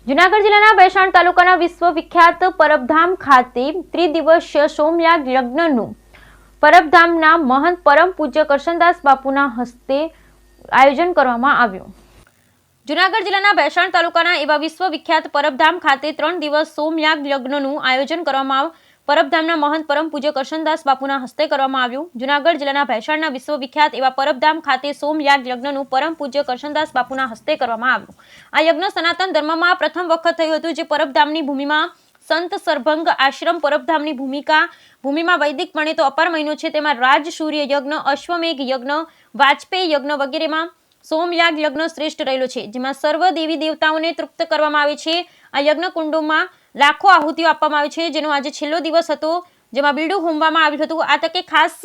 જૂનાગઢ જિલ્લાના ભેસાણ તાલુકાના વિશ્વવિખ્યાત પરબધામ ખાતે ત્રિદિવસીય સોમયાગ યજ્ઞનું પરબધામના મહંત પરમ પૂજ્ય કરશનદાસ બાપુના હસ્તે આયોજન કરવામાં આવ્યું। જૂનાગઢ જિલ્લાના ભેસાણ તાલુકાના એવા વિશ્વવિખ્યાત પરબધામ ખાતે 3 દિવસ સોમયાગ યજ્ઞનું આયોજન કરવામાં પરબધામના મહંત પરમ પૂજ્ય કરશનદાસ બાપુના હસ્તે કરવામાં આવ્યું। જૂનાગઢ જિલ્લાના ભેસાણના વિશ્વવિખ્યાત એવા પરબધામ ખાતે સોમયાગ યજ્ઞનું પરમ પૂજ્ય કરશનદાસ બાપુના હસ્તે કરવામાં આવ્યું। આ યજ્ઞ સનાતન ધર્મમાં પ્રથમ વખત થયું હતું, જે પરબધામની ભૂમિમાં સંત સરભંગ આશ્રમ પરબધામની ભૂમિમાં વૈદિકપણે તો અપાર મહિનો છે, તેમાં રાજ સૂર્ય યજ્ઞ, અશ્વમેઘ યજ્ઞ, વાજપેયી યજ્ઞ વગેરેમાં સોમયાગ યજ્ઞ શ્રેષ્ઠ રહેલો છે, જેમાં સર્વ દેવી દેવતાઓને તૃપ્ત કરવામાં આવે છે। આ યજ્ઞ કુંડોમાં લાખો આહુતિઓ આપવામાં આવે છે, જેનો આજે છેલ્લો દિવસ હતો, જેમાં બીડું હોમવામાં આવ્યું હતું। આ તકે ખાસ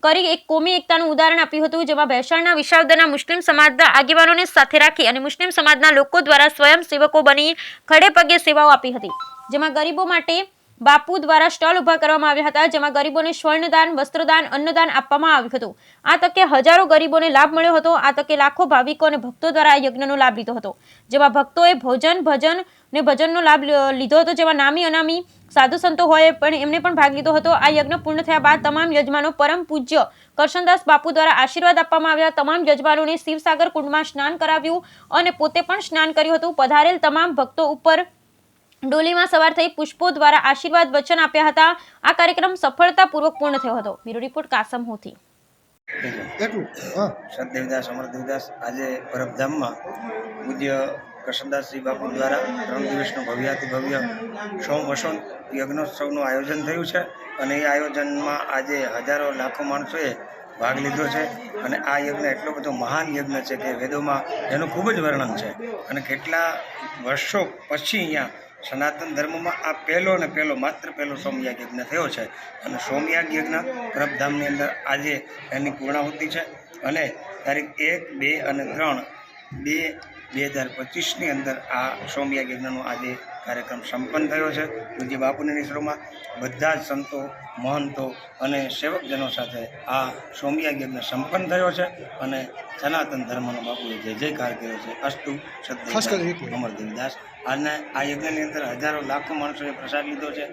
કરી એક કોમી એકતાનું ઉદાહરણ આપ્યું હતું, જેમાં ભેસાણના વિસાવદરના મુસ્લિમ સમાજના આગેવાનોને સાથે રાખી અને મુસ્લિમ સમાજના લોકો દ્વારા સ્વયંસેવકો બની ખડે પગે સેવાઓ આપી હતી, જેમાં ગરીબો માટે બાપુ દ્વારા સ્ટોલ ઉભા કરવામાં આવ્યા હતા, જેમાં ગરીબોને સ્વર્ણદાન, વસ્ત્રદાન, અન્નદાન આપવામાં આવ્યું હતું। આ તકે હજારો ગરીબોને લાભ મળ્યો હતો। આ તકે લાખો ભાવિકો અને ભક્તો દ્વારા આ યજ્ઞનો લાભ લીધો હતો, જેમાં ભક્તોએ ભજનનો લાભ લીધો હતો, જેમાં નામી અનામી સાધુ સંતો હોય પણ એમને પણ ભાગ લીધો હતો। આ યજ્ઞ પૂર્ણ થયા બાદ તમામ યજમાનો પરમ પૂજ્ય કરશનદાસ બાપુ દ્વારા આશીર્વાદ આપવામાં આવ્યા। તમામ યજમાનોને શિવસાગર કુંડમાં સ્નાન કરાવ્યું અને પોતે પણ સ્નાન કર્યું હતું। પધારેલ તમામ ભક્તો ઉપર ડોલીમાં સવાર થઈ પુષ્પો દ્વારા આશીર્વાદ વચન આપ્યા હતા। આ કાર્યક્રમ સફળતાપૂર્વક પૂર્ણ થયો હતો। Bureau report Kasam Hothi. સતદેવદાસ અમરદેવદાસ આજે પરબધામમાં પૂજ્ય કરશનદાસજી બાપુ દ્વારા 3 દિવસનું ભવ્યાતિ ભવ્ય સોમ વસંત યજ્ઞોત્સવનું આયોજન થયું છે અને એ આયોજનમાં આજે હજારો લાખો માણસોએ ભાગ લીધો છે અને આ યજ્ઞ એટલો બધો મહાન યજ્ઞ છે કે વેદોમાં એનું ખૂબ જ વર્ણન છે અને કેટલા વર્ષો પછી અહીંયા સનાતન ધર્મમાં આ માત્ર પહેલો સોમયાગ યજ્ઞ થયો છે અને સોમયાગ યજ્ઞ પરબધામની અંદર આજે એની પૂર્ણાહુતિ છે અને તારીખ 1, 2 અને 3, 2025ની અંદર આ સોમયાગ યજ્ઞનો આજે કાર્યક્રમ સંપન્ન થયો છે। પૂજ્ય બાપુની નિશ્રોમાં બધા જ સંતો, મહંતો અને સેવકજનો સાથે આ સોમયાગ યજ્ઞ સંપન્ન થયો છે અને સનાતન ધર્મનો બાપુએ જય જયકાર કર્યો છે। અસ્તુ સતદેવ અમરદેવદાસ। અને આ યજ્ઞની અંદર હજારો લાખો માણસોએ પ્રસાદ લીધો છે।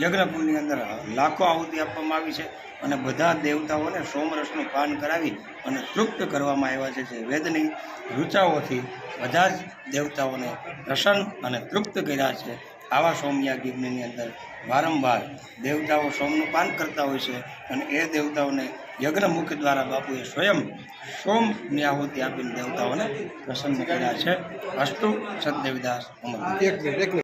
યજ્ઞકુંડની અંદર લાખો આહુતિ આપવામાં આવી છે અને બધા દેવતાઓને સોમરસનું પાન કરાવી અને તૃપ્ત કરવામાં આવ્યા છે, જે વેદની ઋચાઓથી બધા જ દેવતાઓને પ્રસન્ન અને તૃપ્ત કર્યા છે। આવા સોમયાગ યજ્ઞની અંદર વારંવાર દેવતાઓ સોમનું પાન કરતા હોય છે અને એ દેવતાઓને યજ્ઞમુખ દ્વારા બાપુએ સ્વયં સોમની આહુતિ આપીને દેવતાઓને પ્રસન્ન કર્યા છે। અસ્તુ સતદેવદાસ અમર।